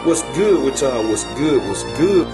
What's good with y'all? What's good? What's good?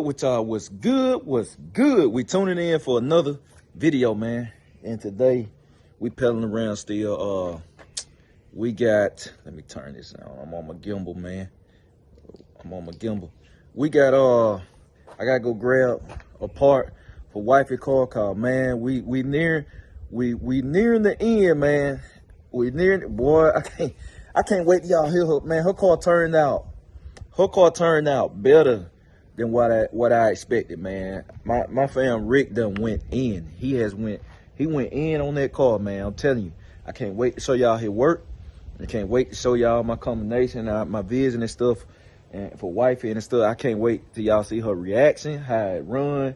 With y'all, what's good? What's good? We tuning in for another video, man. And today we pedaling around still. We got, let me turn this on. I'm on my gimbal, man. I'm on my gimbal. We got I gotta go grab a part for wifey car call, man. We nearing the end, man. We nearing, boy. I can't wait till y'all hear her, man. Her car turned out better than what I expected, man. My fam Rick done went in. He went in on that car, man. I'm telling you, I can't wait to show y'all his work. I can't wait to show y'all my combination, my vision and stuff, and for wifey and stuff. I can't wait till y'all see her reaction, how it run.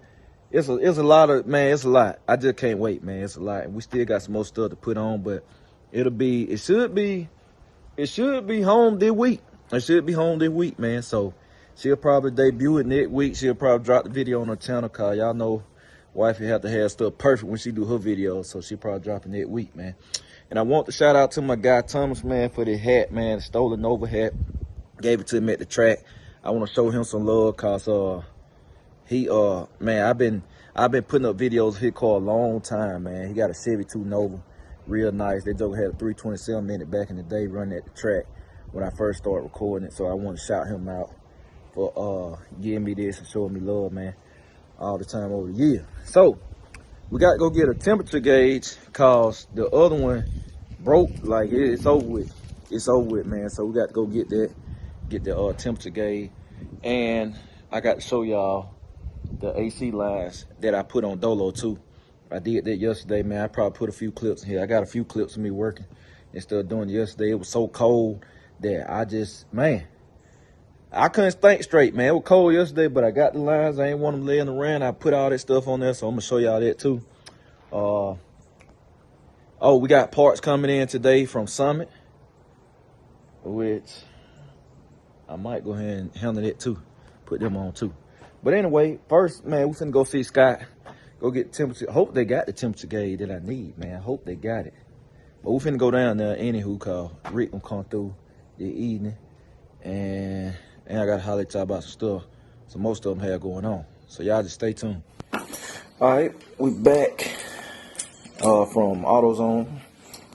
It's a lot of, man. It's a lot. I just can't wait, man. It's a lot, and we still got some more stuff to put on, but it should be home this week. It should be home this week, man. So she'll probably debut it next week. She'll probably drop the video on her channel, cause y'all know wifey have to have stuff perfect when she do her videos. So she'll probably drop it next week, man. And I want to shout out to my guy Thomas, man, for the hat, man. The stolen Nova hat. Gave it to him at the track. I want to show him some love, cause he man, I've been putting up videos of his car a long time, man. He got a 72 Nova, real nice. They just had a 327 in it back in the day, running at the track when I first started recording it. So I want to shout him out for giving me this and showing me love, man, all the time over the year. So we got to go get a temperature gauge, cause the other one broke. Like it's over with. It's over with, man. So we got to go get the temperature gauge. And I got to show y'all the AC lines that I put on Dolo too. I did that yesterday, man. I probably put a few clips in here. I got a few clips of me working instead of doing it yesterday. It was so cold that I couldn't think straight, man. It was cold yesterday, but I got the lines. I ain't want them laying around. I put all that stuff on there, so I'm gonna show y'all that too. Oh, we got parts coming in today from Summit, which I might go ahead and handle it too. Put them on too. But anyway, first, man, we finna go see Scott. Go get the temperature. Hope they got the temperature gauge that I need, man. I hope they got it. But we finna go down there anywho, cause Rick gonna come through the evening. And I gotta holler at y'all about some stuff. So most of them have going on. So y'all just stay tuned. All right, we back from AutoZone.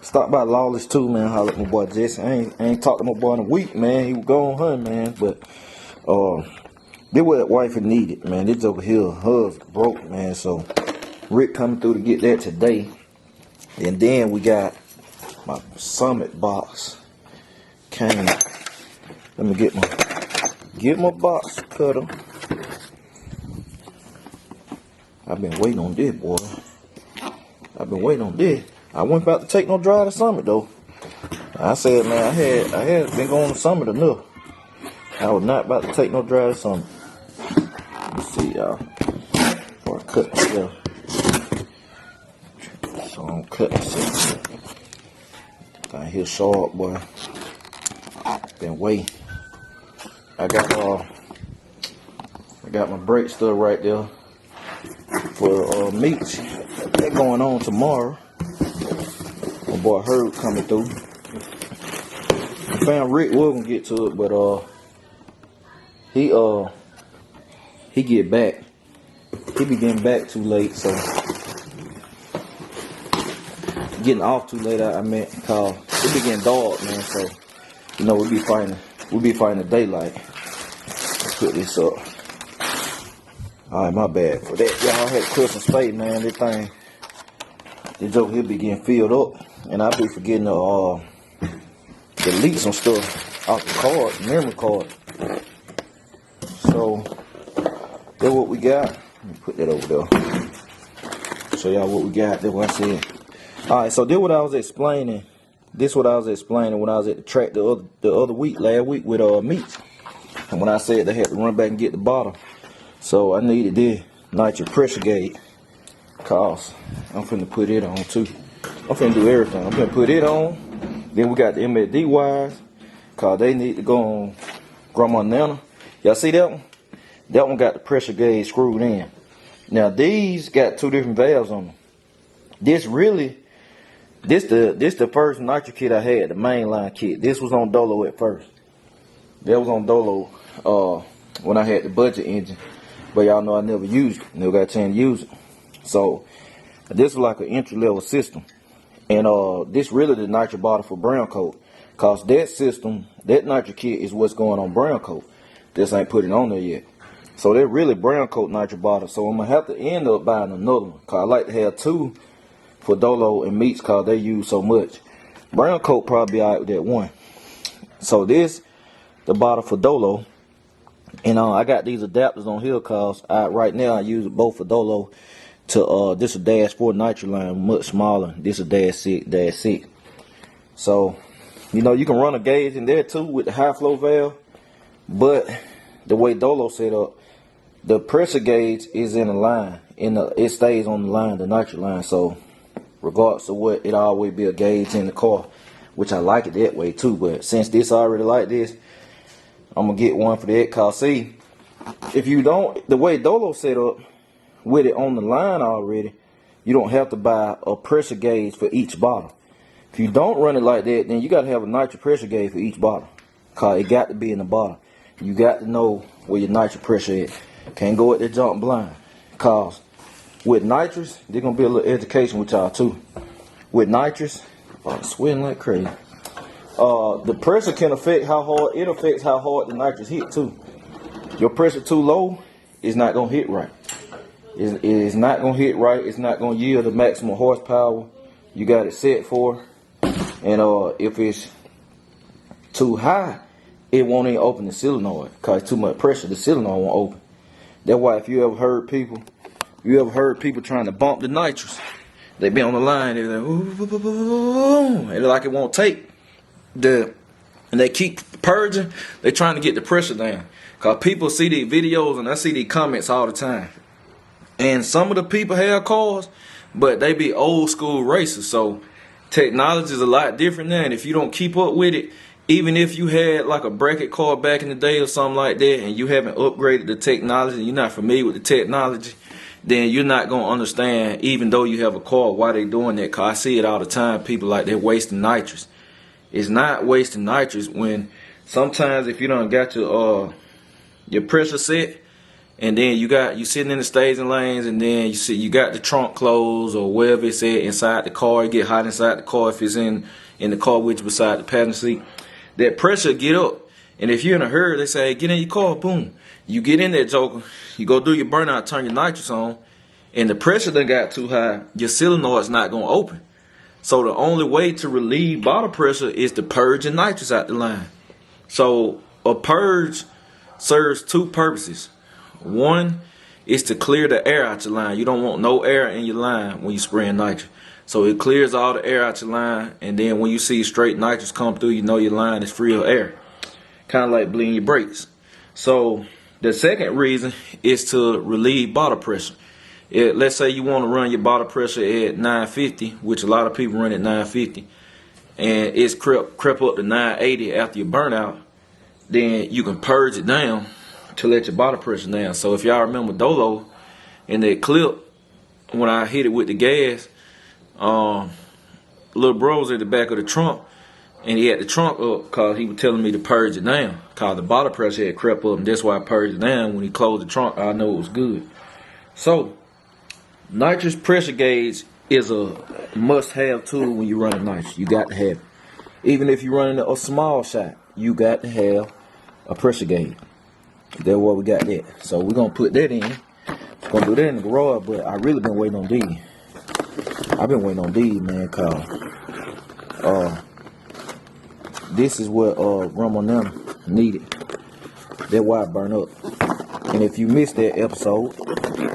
Stopped by Lawless too, man. Holler at my boy Jesse. I ain't talked to my boy in a week, man. He was gone hunting, man. But this what wifey needed, man. This over here, hers broke, man. So Rick coming through to get that today. And then we got my Summit box. Came. Let me get my box cutter. I've been waiting on this, boy. I've been waiting on this. I wasn't about to take no drive to Summit though. I said, man, I had been going to Summit enough. I was not about to take no drive to Summit. Let's see, y'all. Before I cut myself. So I'm cutting myself. I hear sharp, boy. Been waiting. I got my brake stud right there for meats. That going on tomorrow. My boy Herb coming through. I found Rick was gonna get to it, but he get back. He be getting back too late, so getting off too late. I meant, cause it be getting dark, man. So you know we be fighting the daylight. Let's put this up. Alright, my bad for that. Y'all had Christmas spade, man. This thing, this over here be getting filled up. And I be forgetting to delete some stuff off the card, memory card. So that's what we got. Let me put that over there. Show y'all what we got. That's what I said. Alright, so this what I was explaining. This what I was explaining when I was at the track the other week, last week with meats. And when I said they had to run back and get the bottle. So I needed this nitrous pressure gauge. Cause I'm finna put it on too. I'm finna do everything. I'm finna put it on. Then we got the MSD wires. Cause they need to go on Grandma Nana. Y'all see that one? That one got the pressure gauge screwed in. Now these got two different valves on them. This the first nitro kit I had, the mainline kit. This was on Dolo at first. That was on Dolo when I had the budget engine. But y'all know I never used it. Never got a chance to use it. So this was like an entry level system. And this really the nitro bottle for brown coat. Cause that system, that nitro kit is what's going on brown coat. This ain't put it on there yet. So they're really brown coat nitro bottle. So I'm gonna have to end up buying another one. Cause I like to have two for Dolo and meats cause they use so much. Brown coat probably alright with that one. So this the bottle for Dolo. And I got these adapters on here cause right now I use both for Dolo to this is dash 4 nitro line, much smaller. This is dash 6. So you know you can run a gauge in there too with the high flow valve. But the way Dolo set up, the pressure gauge is in the line. It stays on the line, the nitro line. So regardless of what, it always be a gauge in the car, which I like it that way too. But since this already like this, I'm gonna get one for that. Cause see, if you don't, the way Dolo set up with it on the line already, you don't have to buy a pressure gauge for each bottle. If you don't run it like that, then you gotta have a nitro pressure gauge for each bottle. Cause it got to be in the bottle. You got to know where your nitro pressure is. Can't go at the jump blind. Cause with nitrous, there's gonna be a little education with y'all too. With nitrous, I'm sweating like crazy. The pressure can affect how hard, it affects how hard the nitrous hit too. Your pressure too low, it's not gonna hit right. It's not gonna hit right. It's not gonna yield the maximum horsepower you got it set for. And if it's too high, it won't even open the solenoid. Cause too much pressure, the solenoid won't open. That's why if you ever heard people trying to bump the nitrous, they be on the line, they're like, ooh, and like it won't take. And they keep purging, they trying to get the pressure down. Cause people see these videos and I see these comments all the time. And some of the people have cars, but they be old school racers. So technology is a lot different now. And if you don't keep up with it, even if you had like a bracket car back in the day or something like that, and you haven't upgraded the technology, and you're not familiar with the technology, then you're not going to understand, even though you have a car, why they doing that. Cause I see it all the time. People like they're wasting nitrous. It's not wasting nitrous when sometimes if you don't got your pressure set, and then you sitting in the staging lanes, and then you got the trunk closed or wherever it's at inside the car. It get hot inside the car if it's in the car which beside the passenger seat. That pressure get up, and if you're in a hurry, they say, hey, get in your car, boom. You get in that joker, you go do your burnout, turn your nitrous on, and the pressure done got too high, your solenoid's not gonna open. So the only way to relieve bottle pressure is to purge the nitrous out the line. So a purge serves two purposes. One is to clear the air out your line. You don't want no air in your line when you spraying nitrous. So it clears all the air out your line, and then when you see straight nitrous come through, you know your line is free of air. Kind of like bleeding your brakes. So the second reason is to relieve bottle pressure. Let's say you want to run your bottle pressure at 950, which a lot of people run at 950, and it's crept up to 980 after your burnout, then you can purge it down to let your bottle pressure down. So if y'all remember Dolo in that clip, when I hit it with the gas, little bro was at the back of the trunk, and he had the trunk up because he was telling me to purge it down because the bottle pressure had crept up, and that's why I purged it down. When he closed the trunk, I know it was good. So nitrous pressure gauge is a must-have tool when you're running nitrous. You got to have it. Even if you're running a small shot, you got to have a pressure gauge. That's why we got that. So we're gonna put that in. Gonna do that in the garage, but I really been waiting on these. I've been waiting on these, man, cause this is what rum on them needed. That's why it burn up. And if you missed that episode,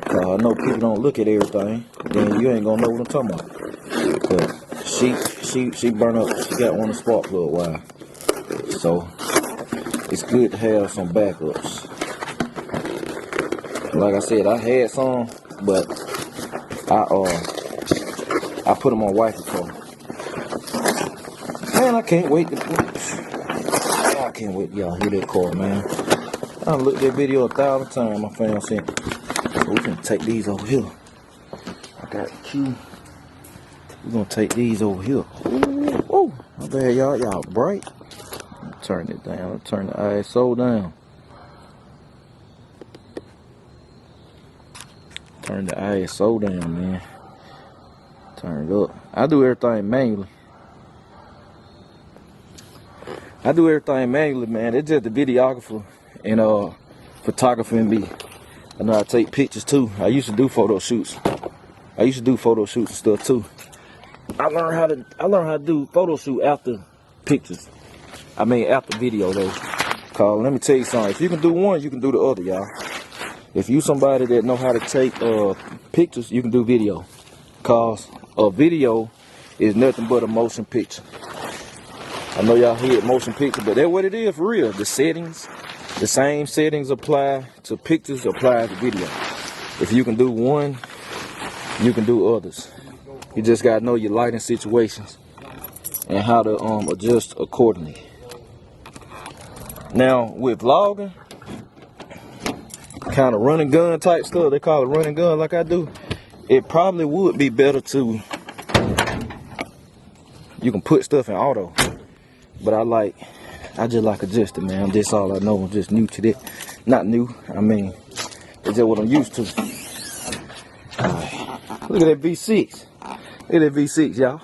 I know people don't look at everything, then you ain't gonna know what I'm talking about. But she burn up. She got one of the spark plug wire. So it's good to have some backups. Like I said, I had some, but I put them on wifey car. Man, I can't wait to y'all hear that car, man. I looked at that video 1,000 times. My fam sent. So we can take these over here. I got the Q. We're gonna take these over here. Ooh, my bad, y'all. Y'all bright. Turn it down. Turn the ISO down. Turn the ISO down, man. Turn it up. I do everything manually. Man. It's just the videographer and photographer and me. I know I take pictures too. I used to do photo shoots. And stuff too. I learned how to do photo shoot after pictures. I mean after video though. Cause let me tell you something. If you can do one, you can do the other, y'all. If you somebody that know how to take pictures, you can do video. Cause a video is nothing but a motion picture. I know y'all hear motion picture, but that's what it is for real. The settings, the same settings apply to pictures, apply to video. If you can do one, you can do others. You just gotta know your lighting situations and how to adjust accordingly. Now with vlogging, kind of run and gun type stuff, they call it run and gun like I do, it probably would be better to, you can put stuff in auto. But I just like adjusting, man. That's all I know. I'm just new to that. Not new. I mean, it's just what I'm used to. Right. Look at that V6. Look at that V6, y'all.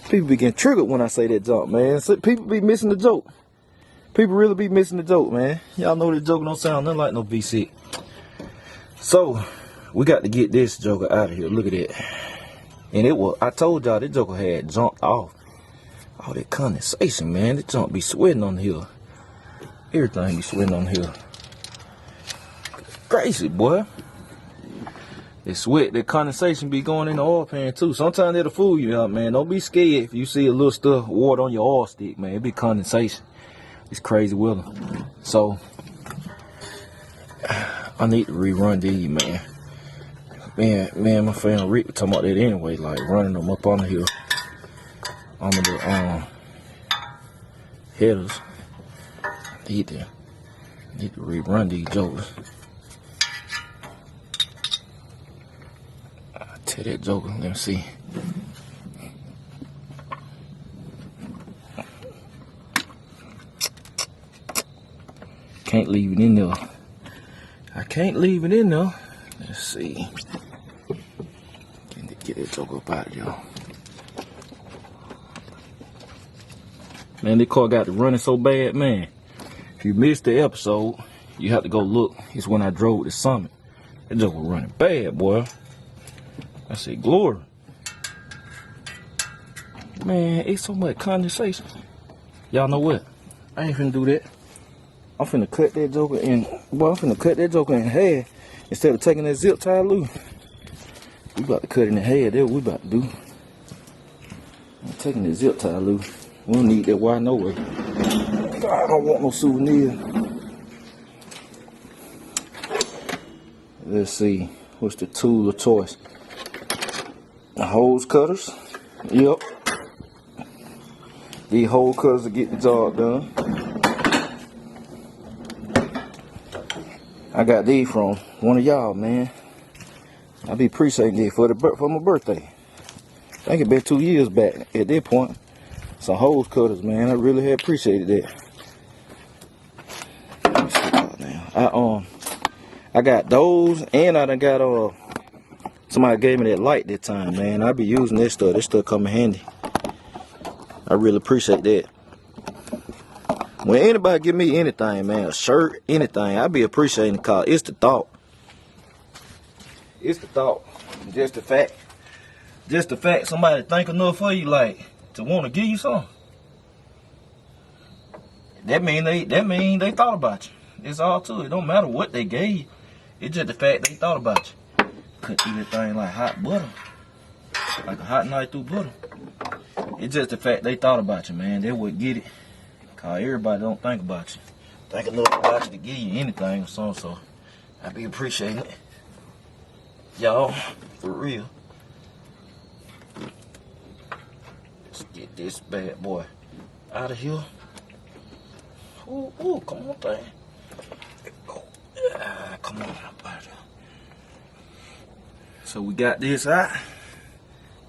People be getting triggered when I say that jump, man. So people be missing the joke. People really be missing the joke, man. Y'all know that joke don't sound nothing like no V6. So, we got to get this joker out of here. Look at that. And I told y'all that joker had jumped off. All that condensation, man. That junk be sweating on the hill. Everything be sweating on the hill. Crazy, boy. That sweat, that condensation be going in the oil pan too. Sometimes it'll fool you out, man. Don't be scared if you see a little stuff water on your oil stick, man. It be condensation. It's crazy weather. So I need to rerun these, man. Man, my friend Rick was talking about that anyway, like running them up on the hill. Under the headers. Need to rerun these jokers. I'll tell that joker, let me see. Can't leave it in there. I can't leave it in there. Let's see. Get that joker up out of y'all. Man, this car got to running so bad, man. If you missed the episode, you have to go look. It's when I drove to Summit. That joke was running bad, boy. I said, glory. Man, it's so much condensation. Y'all know what? I ain't finna do that. I'm finna cut that joker in. Boy, I'm finna cut that joker in half instead of taking that zip tie loose. We about to cut it in half. That's what we about to do. I'm taking the zip tie loose. We don't need that wire no way. I don't want no souvenir. Let's see. What's the tool of choice? The hose cutters. Yep. These hole cutters will get the job done. I got these from one of y'all, man. I be appreciating these for my birthday. I think it been 2 years back at that point. Some hose cutters, man. I really had appreciated that. Let me see now. I got those, and I done got somebody gave me that light that time, man. I be using this stuff. This stuff come in handy. I really appreciate that. When anybody give me anything, man, a shirt, anything, I be appreciating the call. It's the thought. It's the thought. Just the fact somebody think enough for you, like, to want to give you something. that mean they thought about you. It's all to it. It don't matter what they gave you. It's just the fact they thought about you. Cut through that thing like hot butter. Like a hot knife through butter. It's just the fact they thought about you, man. They would get it. Cause everybody don't think about you. Think enough about you to give you anything or something, so I be appreciating it. Y'all, for real. Let's get this bad boy out of here. Ooh, come on, thing. Come on up out of here. So we got this out.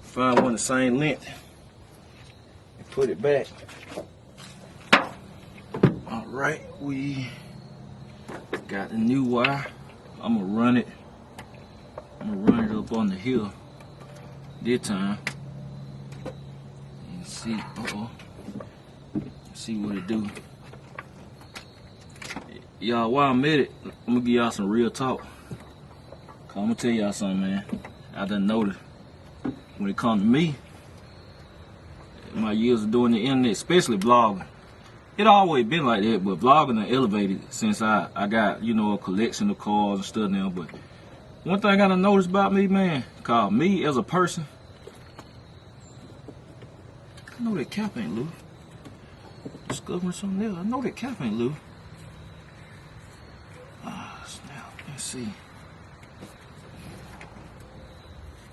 Find one the same length. And put it back. Alright, we got the new wire. I'm gonna run it up on the hill this time. And see, see what it do. Y'all, while I'm at it, I'm gonna give y'all some real talk. Cause I'm gonna tell y'all something, man. I done noticed when it comes to me, my years of doing the internet, especially vlogging. It always been like that, but vlogging done elevated since I got, you know, a collection of cars and stuff now. But one thing I done noticed about me, man, cause me as a person, I know that cap ain't loose. Discovering something else. I know that cap ain't loose. Snap. Let's see.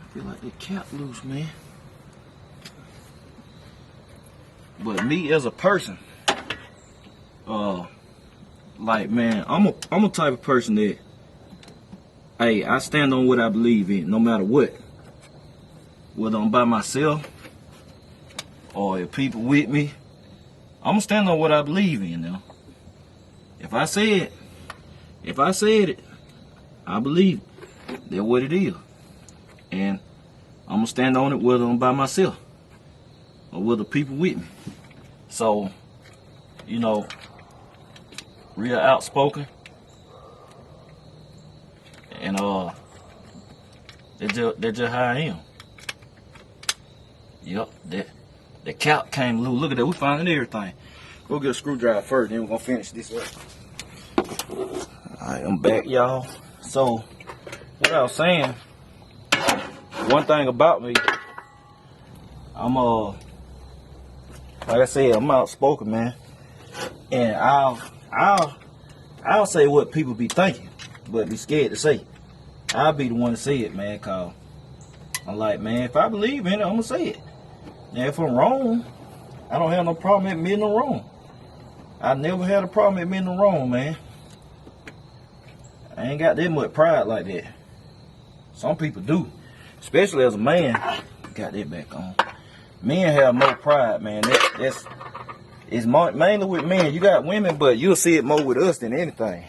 I feel like that cap loose, man. But me as a person, like, man, I'm a type of person that, hey, I stand on what I believe in, no matter what. Whether I'm by myself or if people with me, I'm gonna stand on what I believe in now. If I say it, I believe it. That's what it is. And I'm gonna stand on it whether I'm by myself or whether people with me. So, you know, real outspoken. And that's just how I am. Yep, the cap came loose. Look at that, we finding everything. Go get a screwdriver first, then we're gonna finish this up. Alright, I'm back, y'all. So, what I was saying, one thing about me, I'm like I said, I'm outspoken, man. And I'll say what people be thinking, but be scared to say. I'll be the one to say it, man, cause I'm like, man, if I believe in it, I'm gonna say it. Now, if I'm wrong, I don't have no problem admitting I'm wrong. I never had a problem admitting I'm wrong, man. I ain't got that much pride like that. Some people do, especially as a man. Got that back on. Men have more pride, man. It's mainly with men. You got women, but you'll see it more with us than anything.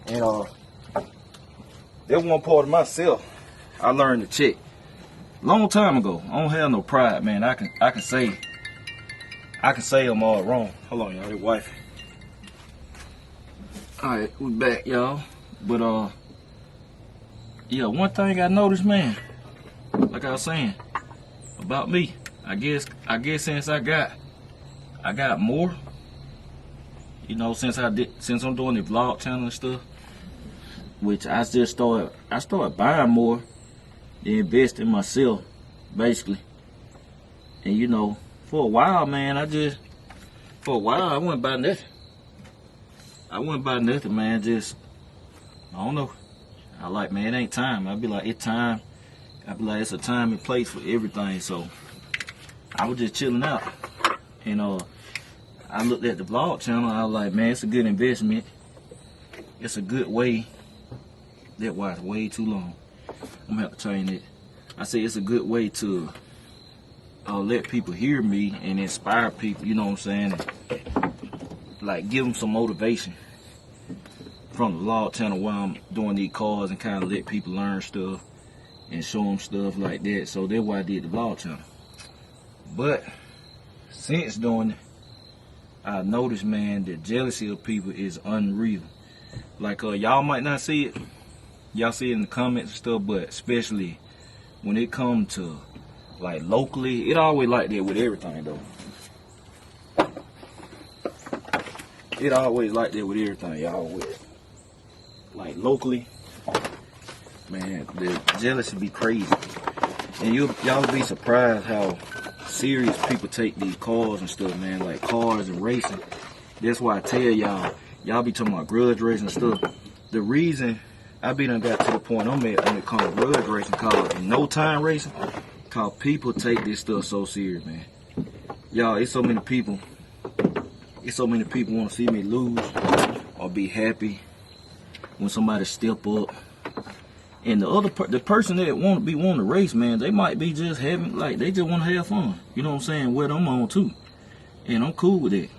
And that one part of myself I learned to check long time ago. I don't have no pride, man. I can say I'm all wrong. Hold on, y'all. Your wife. All right, we back, y'all. But yeah, one thing I noticed, man, like I was saying about me, I guess since I got more, you know, since I'm doing the vlog channel and stuff, which I started buying more and invest in myself, basically. And you know, for a while, man, I wouldn't buy nothing. I wouldn't buy nothing, man. Just, I don't know. I like, man, it ain't time. I'd be like, it's time. I'd be like, it's a time and place for everything. So I was just chilling out. And I looked at the vlog channel. I was like, man, it's a good investment. It's a good way. That was way too long. I'm gonna have to change it. I say it's a good way to let people hear me and inspire people. You know what I'm saying? And, like, give them some motivation from the vlog channel while I'm doing these cars and kind of let people learn stuff and show them stuff like that. So that's why I did the vlog channel. But since doing it, I noticed, man, the jealousy of people is unreal. Like, y'all might not see it. Y'all see it in the comments and stuff, but especially when it comes to, like, locally, it always like that with everything, though. It always like that with everything, y'all. Like locally, man, the jealousy be crazy. And y'all be surprised how serious people take these cars and stuff, man. Like cars and racing. That's why I tell y'all be talking about grudge racing and stuff. The reason I done got to the point I'm at when it comes to grudge racing, called no time racing, cause people take this stuff so serious, man. Y'all, it's so many people want to see me lose or be happy when somebody step up. And the person that want to race, man, they might be just having, like, they just want to have fun. You know what I'm saying? What I'm on too, and I'm cool with it.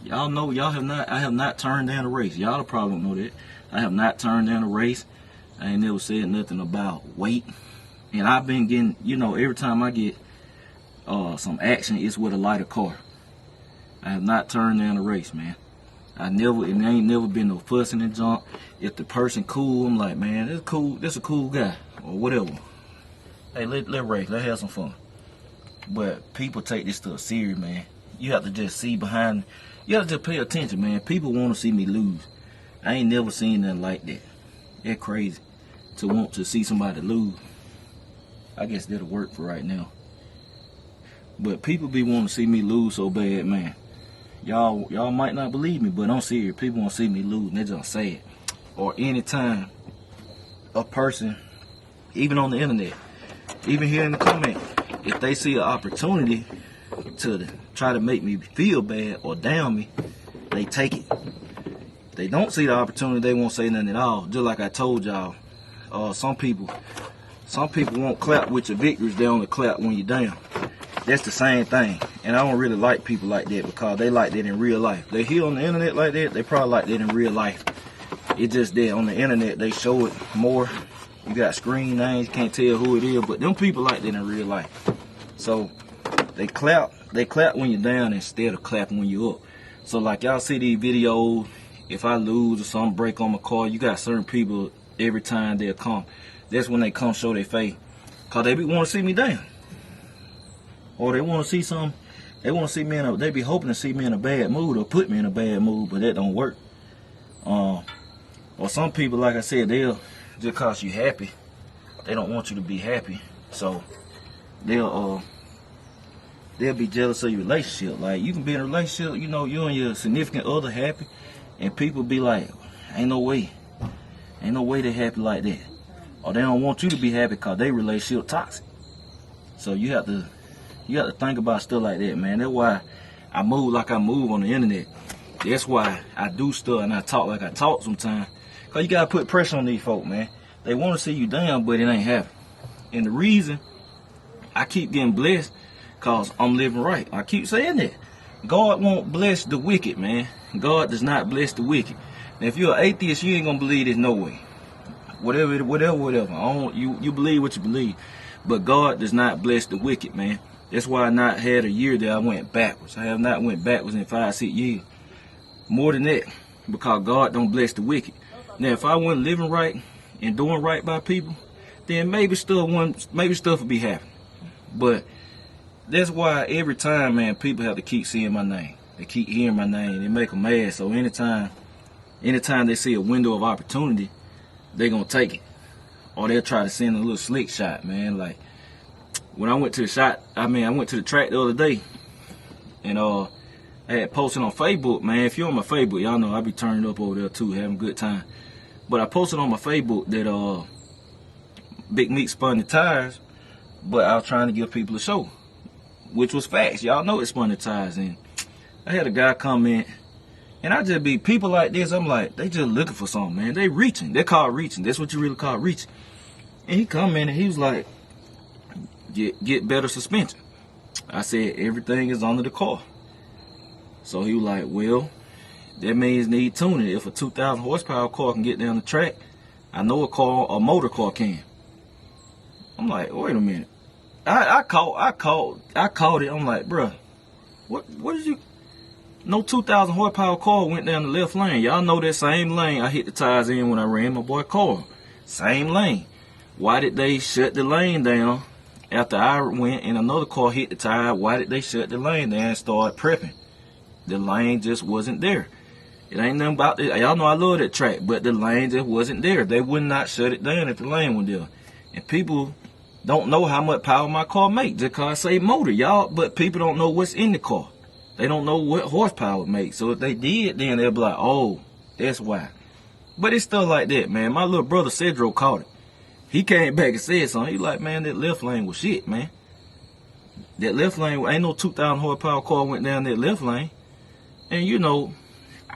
Y'all know, I have not turned down a race. Y'all probably don't know that. I have not turned down a race. I ain't never said nothing about weight. And I've been getting, you know, every time I get some action, it's with a lighter car. I have not turned down a race, man. It ain't never been no fussing and junk. If the person cool, I'm like, man, that's cool. That's a cool guy or whatever. Hey, let race. Let's have some fun. But people take this stuff serious, man. You have to just see behind. You have to just pay attention, man. People want to see me lose. I ain't never seen nothing like that. That's crazy. To want to see somebody lose. I guess that'll work for right now. But people be wanting to see me lose so bad, man. Y'all might not believe me, but I'm serious. People want to see me lose, and they just say it. Or anytime a person, even on the internet, even here in the comment, if they see an opportunity to try to make me feel bad or down me, they take it. If they don't see the opportunity, they won't say nothing at all. Just like I told y'all, some people won't clap with your victories. They only clap when you're down. That's the same thing. And I don't really like people like that because they like that in real life. They here on the internet like that, they probably like that in real life. It's just that on the internet, they show it more. You got screen names, you can't tell who it is, but them people like that in real life. So they clap when you're down instead of clapping when you're up. So like y'all see these videos, if I lose or something break on my car, you got certain people every time they'll come. That's when they come show their face. Cause they want to see me down. Or they want to see something. They want to see me they be hoping to see me in a bad mood or put me in a bad mood, but that don't work. Or some people, like I said, they'll just cause you happy. They don't want you to be happy, so they'll be jealous of your relationship. Like you can be in a relationship, you know, you and your significant other happy, and people be like, ain't no way they happy like that. Or they don't want you to be happy cause they relationship toxic. So you have to think about stuff like that, man. That's why I move like I move on the internet. That's why I do stuff and I talk like I talk sometimes. Cause you gotta put pressure on these folk, man. They want to see you down, but it ain't happening. And the reason I keep getting blessed, cause I'm living right. I keep saying that. God won't bless the wicked, man. God does not bless the wicked. Now, if you're an atheist, you ain't gonna believe there's no way. Whatever. You believe what you believe. But God does not bless the wicked, man. That's why I not had a year that I went backwards. I have not went backwards in 5-6 years. More than that, because God don't bless the wicked. Now, if I wasn't living right and doing right by people, then maybe stuff would be happening. But that's why every time, man, people have to keep seeing my name. They keep hearing my name. It make them mad. So anytime they see a window of opportunity, they gonna take it. Or they'll try to send a little slick shot, man. Like when I went to the track the other day, and I had posted on Facebook, man. If you're on my Facebook, y'all know I be turning up over there too, having a good time. But I posted on my Facebook that Big Meat spun the tires, but I was trying to give people a show, which was facts. Y'all know it spun the tires. And I had a guy comment, and I just be people like this. I'm like, they just looking for something, man. They reaching. They call it reaching. That's what you really call reaching. And he commented, he was like, get better suspension. I said, everything is under the car. So he was like, well, that means need tuning. If a 2,000 horsepower car can get down the track, I know a motor car can. I'm like, wait a minute. I called it. I'm like, bruh, what did you? No 2,000 horsepower car went down the left lane. Y'all know that same lane I hit the tires in when I ran my boy car. Same lane. Why did they shut the lane down after I went and another car hit the tire? Why did they shut the lane down and start prepping? The lane just wasn't there. It ain't nothing about it. Y'all know I love that track, but the lane just wasn't there. They would not shut it down if the lane was there. And people don't know how much power my car make just cause I say motor, y'all. But people don't know what's in the car. They don't know what horsepower it makes. So if they did, then they'll be like, oh, that's why. But it's stuff like that, man. My little brother Cedro caught it. He came back and said something. He like, man, that left lane was shit, man. That left lane, ain't no 2,000 horsepower car went down that left lane. And you know,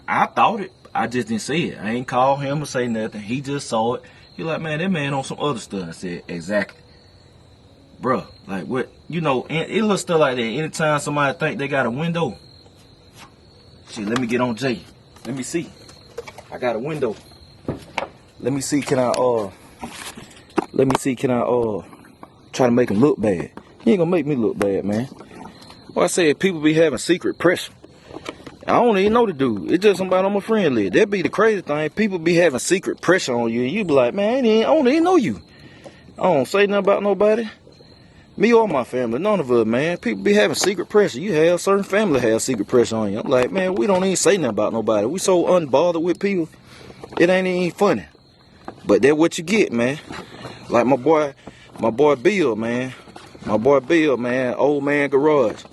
I thought it. I just didn't see it. I ain't call him or say nothing. He just saw it. He like, man, that man on some other stuff. I said, exactly. Bruh, like what, you know, it little stuff like that. Anytime somebody think they got a window. Shit, let me get on Jay. Let me see. I got a window. Let me see, can I try to make him look bad. He ain't gonna make me look bad, man. Well, I said people be having secret pressure. I don't even know the dude. It's just somebody on my friend list. That be the crazy thing. People be having secret pressure on you, and you be like, man, I don't even know you. I don't say nothing about nobody. Me or my family, none of us, man. People be having secret pressure. You have certain family have secret pressure on you. I'm like, man, we don't even say nothing about nobody. We so unbothered with people, it ain't even funny. But that's what you get, man. Like my boy Bill, man. My boy Bill, man, Old Man Garage.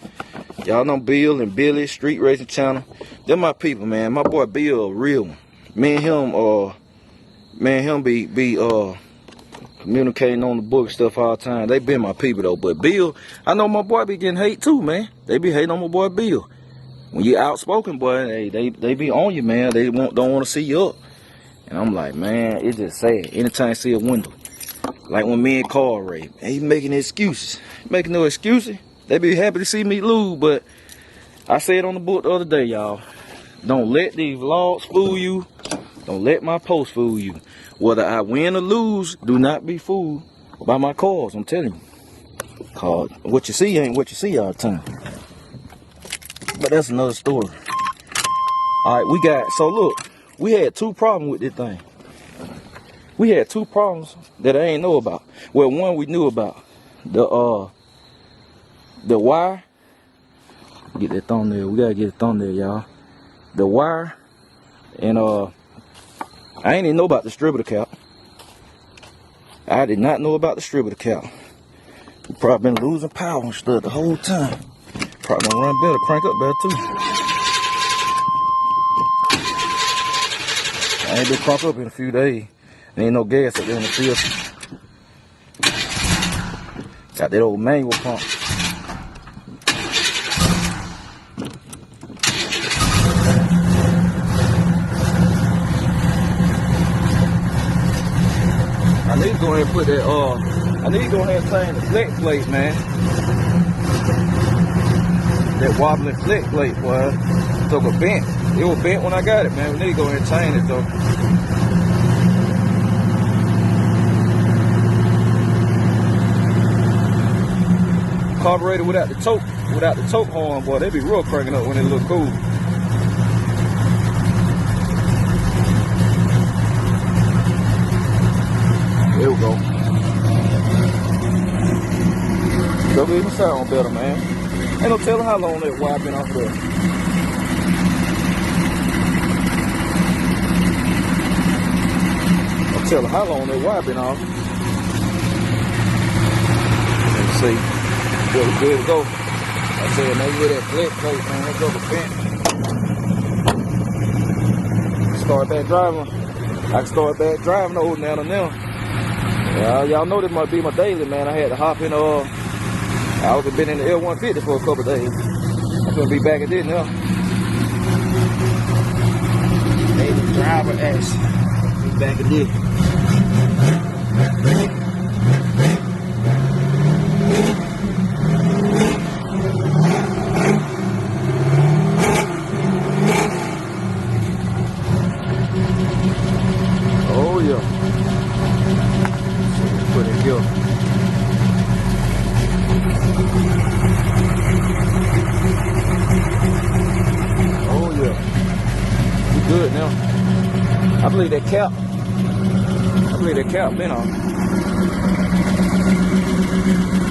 Y'all know Bill and Billy, Street Racing Channel. They're my people, man. My boy Bill, real one. Me and him be communicating on the book stuff all the time. They been my people though. But Bill, I know my boy be getting hate too, man. They be hating on my boy Bill. When you outspoken, boy, they be on you, man. They don't want to see you up. And I'm like, man, it's just sad. Anytime I see a window. Like when me and Carl Ray, man, he making excuses. Making no excuses. They be happy to see me lose, but I said on the book the other day, y'all, don't let these vlogs fool you. Don't let my posts fool you. Whether I win or lose, do not be fooled by my cars, I'm telling you. Cause what you see ain't what you see all the time. But that's another story. Alright, so look, we had two problems with this thing. We had two problems that I ain't know about. Well, one we knew about. The wire. Get that thumbnail. We gotta get a thumbnail, y'all. The wire. And I ain't even know about the distributor cap. I did not know about the distributor cap. We probably been losing power and stuff the whole time. Probably gonna run better, crank up better too. I ain't been cranked up in a few days. There ain't no gas up there in the field. Got that old manual pump. I need to go ahead and put that, I need to go ahead and change the flex plate, man. That wobbling flex plate, boy. It took a bent. It was bent when I got it, man. We need to go ahead and change it, though. Carburetor without the toke horn, boy, they be real cranking up when it look cool. There we go. Don't even sound better, man. Ain't no telling how long that wire been off there. I'm telling how long that wire been off. Let's see. Good to go. I said maybe with that flex plate, man, that go bent. Start back driving. I can start back driving old now and now. Y'all know this might be my daily, man. I had to hop in. I was been in the L150 for a couple of days. I'm gonna be back at this now. Daily driver action. Be back at this. Oh yeah. Put it here. Oh yeah. We good now. I believe that cap been on.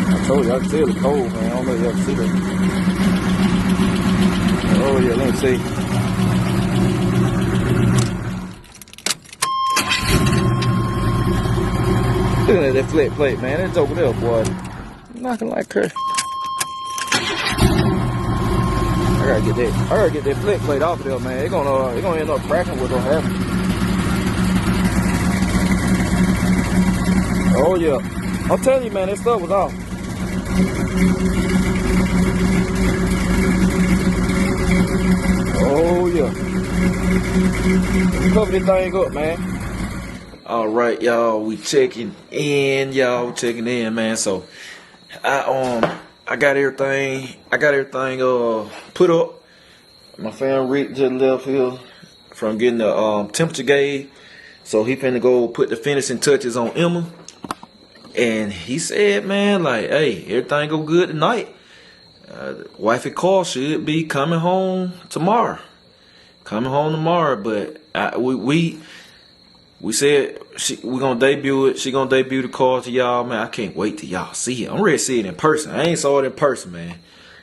I told you I can tell it's cold, man. I don't know if y'all can see that. Oh yeah, let me see. flat plate, man. It's over there, boy. Knocking like crazy. I gotta get that flat plate off of there, man. It's gonna end up cracking what's gonna happen. Oh yeah. I'm telling you, man, that stuff was off. Oh yeah. Cover this thing up, man. All right, y'all, we checking in, man. So I got everything put up. My friend Rick just left here from getting the temperature gauge, so he finna go put the finishing touches on Emma. And he said, man, like, hey, everything go good tonight. Wifey Carl should be coming home tomorrow. But we said we gonna debut it. She gonna debut the car to y'all, man. I can't wait till y'all see it. I'm ready to see it in person. I ain't saw it in person, man.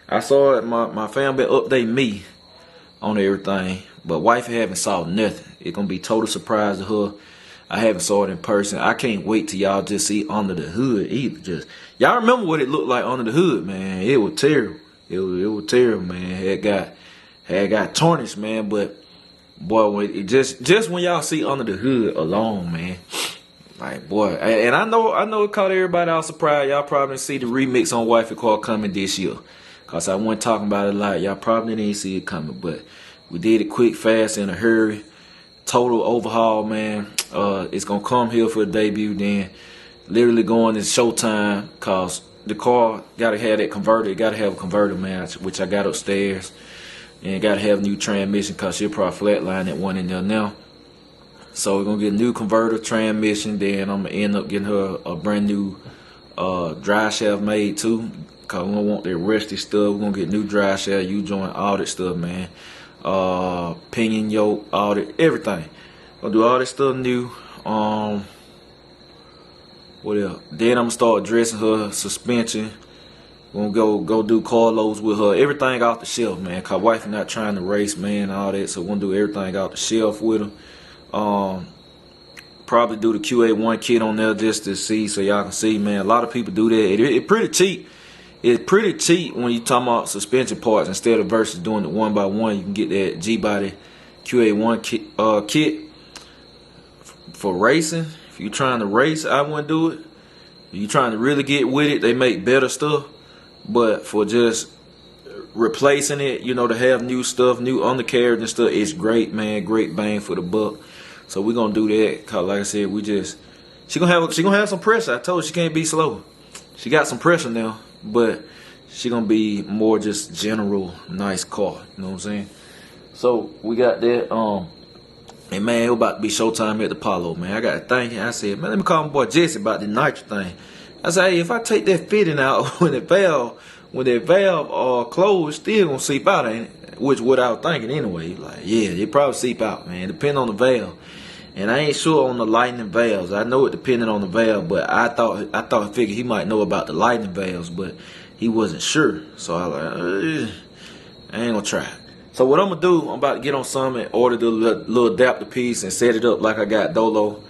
I saw it. My family update me on everything, but wifey haven't saw nothing. It's gonna be total surprise to her. I haven't saw it in person. I can't wait till y'all just see under the hood either. Just y'all remember what it looked like under the hood, man. It was terrible. It was terrible, man. It got tarnished, man. But boy, just when y'all see under the hood alone, man, like boy, and I know it caught everybody out surprised. Y'all probably didn't see the remix on Wifey Car coming this year, cause I wasn't talking about it a lot. Y'all probably didn't see it coming, but we did it quick, fast, in a hurry. Total overhaul, man. It's gonna come here for the debut, then literally going to showtime, cause the car gotta have that converter. It gotta have a converter, man, which I got upstairs. And gotta have a new transmission, cause she'll probably flatline that one in there now. So we're gonna get a new converter transmission. Then I'm gonna end up getting her a brand new drive shaft made too, cause we don't want that rusty stuff. We're gonna get new drive shaft, U-joint, all that stuff, man. Pinion yoke, all that, everything. Gonna do all that stuff new. What else? Then I'm gonna start dressing her suspension. We're gonna go do car loads with her. Everything off the shelf, man. Cause wife not trying to race, man, all that. So we're gonna do everything off the shelf with her. Probably do the QA1 kit on there just to see, so y'all can see, man. A lot of people do that. It's pretty cheap. It's pretty cheap when you talking about suspension parts instead of versus doing it one by one. You can get that G-Body QA1 kit for racing. If you're trying to race, I wouldn't do it. If you're trying to really get with it, they make better stuff. But for just replacing it, you know, to have new stuff, new undercarriage and stuff, it's great, man. Great bang for the buck. So we're gonna do that. Cause like I said, she gonna have some pressure. I told her she can't be slow. She got some pressure now, but she gonna be more just general nice car. You know what I'm saying? So we got that. And man, it was about to be showtime at the Apollo, man. I got to thinking. I said, man, let me call my boy Jesse about the Nitrous thing. I said, hey, if I take that fitting out when that valve closed, still gonna seep out, ain't it? Which what I was thinking anyway. Like, yeah, it probably seep out, man. Depending on the valve. And I ain't sure on the lightning valves. I know it depended on the valve, but I figured he might know about the lightning valves, but he wasn't sure. So I was like, I ain't gonna try. So what I'm gonna do, I'm about to get on some and order the little adapter piece and set it up like I got Dolo.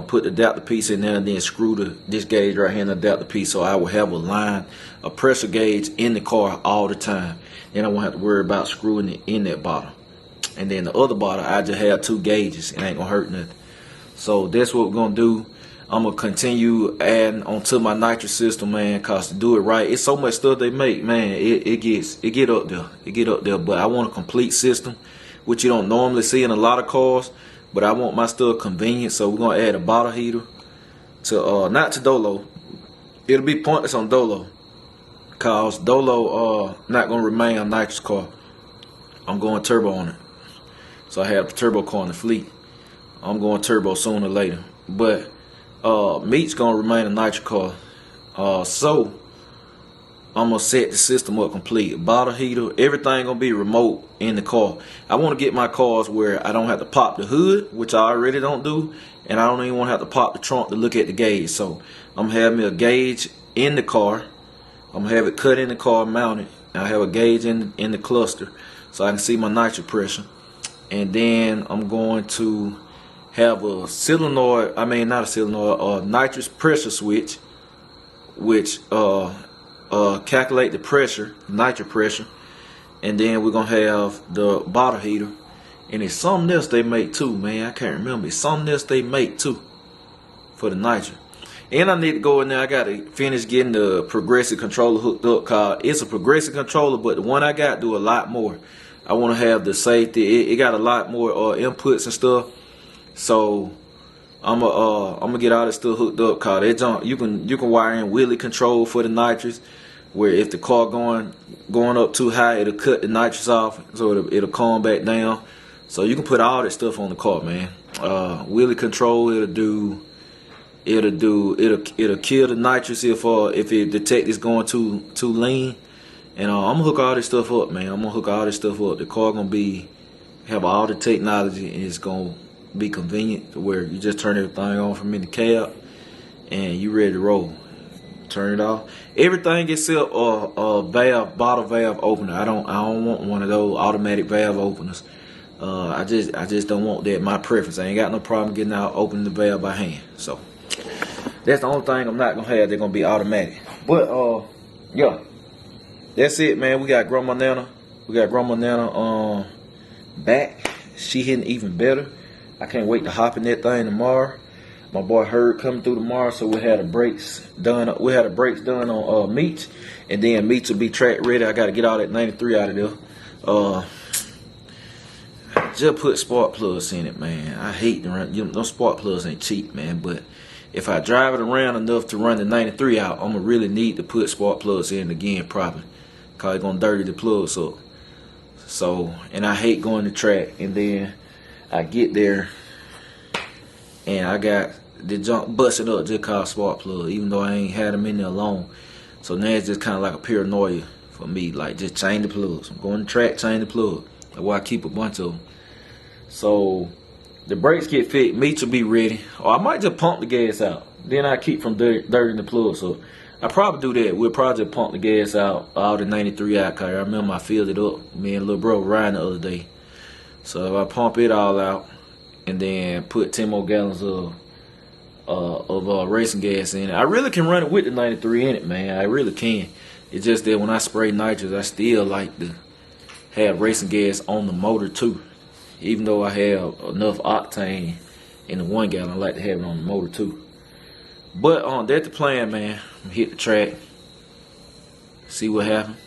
Put the adapter piece in there and then screw this gauge right here in the adapter piece, so I will have a pressure gauge in the car all the time. Then I won't have to worry about screwing it in that bottle. And then the other bottle, I just have 2 gauges. It ain't gonna hurt nothing. So that's what we're gonna do. I'm gonna continue adding onto my nitrous system, man, cause to do it right, it's so much stuff they make, man. It get up there. It get up there. But I want a complete system, which you don't normally see in a lot of cars. But I want my stuff convenient, so we're gonna add a bottle heater to not to Dolo. It'll be pointless on Dolo, cause Dolo not gonna remain on nitrous car. I'm going turbo on it. So I have the turbo car in the fleet. I'm going turbo sooner or later. But meat's gonna remain a nitrous car. So I'm gonna set the system up complete. Bottle heater, everything gonna be remote in the car. I wanna get my cars where I don't have to pop the hood, which I already don't do, and I don't even wanna have to pop the trunk to look at the gauge. So I'm gonna have me a gauge in the car. I'm gonna have it cut in the car, mounted. I have a gauge in the cluster so I can see my nitrous pressure. And then I'm going to have a solenoid, I mean not a solenoid, a nitrous pressure switch, which calculate the pressure, nitrous pressure. And then we're gonna have the bottle heater. And it's something else they make too, man. I can't remember. It's something else they make too for the nitrous. And I need to go in there. I gotta finish getting the progressive controller hooked up. Cause it's a progressive controller, but the one I got do a lot more. I want to have the safety. It got a lot more inputs and stuff. So I'm gonna get all this stuff hooked up. Cause that junk, you can wire in wheelie control for the nitrous, where if the car going up too high, it'll cut the nitrous off, so it'll calm back down. So you can put all that stuff on the car, man. Wheelie control, it'll kill the nitrous if it detects it's going too lean. And I'm gonna hook all this stuff up, man. I'm gonna hook all this stuff up. The car gonna have all the technology, and it's gonna be convenient to where you just turn everything on from in the cab and you ready to roll. Turn it off. Everything except bottle valve opener. I don't want one of those automatic valve openers. I just don't want that. My preference. I ain't got no problem getting out, opening the valve by hand. So that's the only thing I'm not gonna have. They're gonna be automatic. But yeah, that's it, man. We got Grandma Nana back. She hitting even better. I can't wait to hop in that thing tomorrow. My boy Herb coming through tomorrow, so we had the brakes done. We had the brakes done on Meach, and then Meach will be track ready. I got to get all that 93 out of there. Just put spark plugs in it, man. I hate to run. Those spark plugs ain't cheap, man. But if I drive it around enough to run the 93 out, I'm gonna really need to put spark plugs in again properly, cause it's gonna dirty the plugs up. So, and I hate going to track, and then I get there and I got the junk busted up just cause spark plug, even though I ain't had them in there long. So now it's just kind of like a paranoia for me, like just change the plugs. I'm going to track, change the plug. That's why I keep a bunch of them. So the brakes get fit, Meach will be ready. Or I might just pump the gas out. Then I keep from dirtying the plug. So I probably do that. We'll probably just pump the gas out, all the 93 out. Cause I remember I filled it up. Me and little bro riding the other day. So if I pump it all out and then put 10 more gallons of racing gas in it, I really can run it with the 93 in it, man. I really can. It's just that when I spray nitrous, I still like to have racing gas on the motor too. Even though I have enough octane in the 1 gallon, I like to have it on the motor too. But that's the plan, man. Hit the track, see what happens,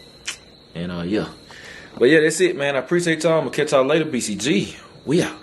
and yeah. But yeah, that's it, man. I appreciate y'all. I'm gonna catch y'all later. BCG, we out.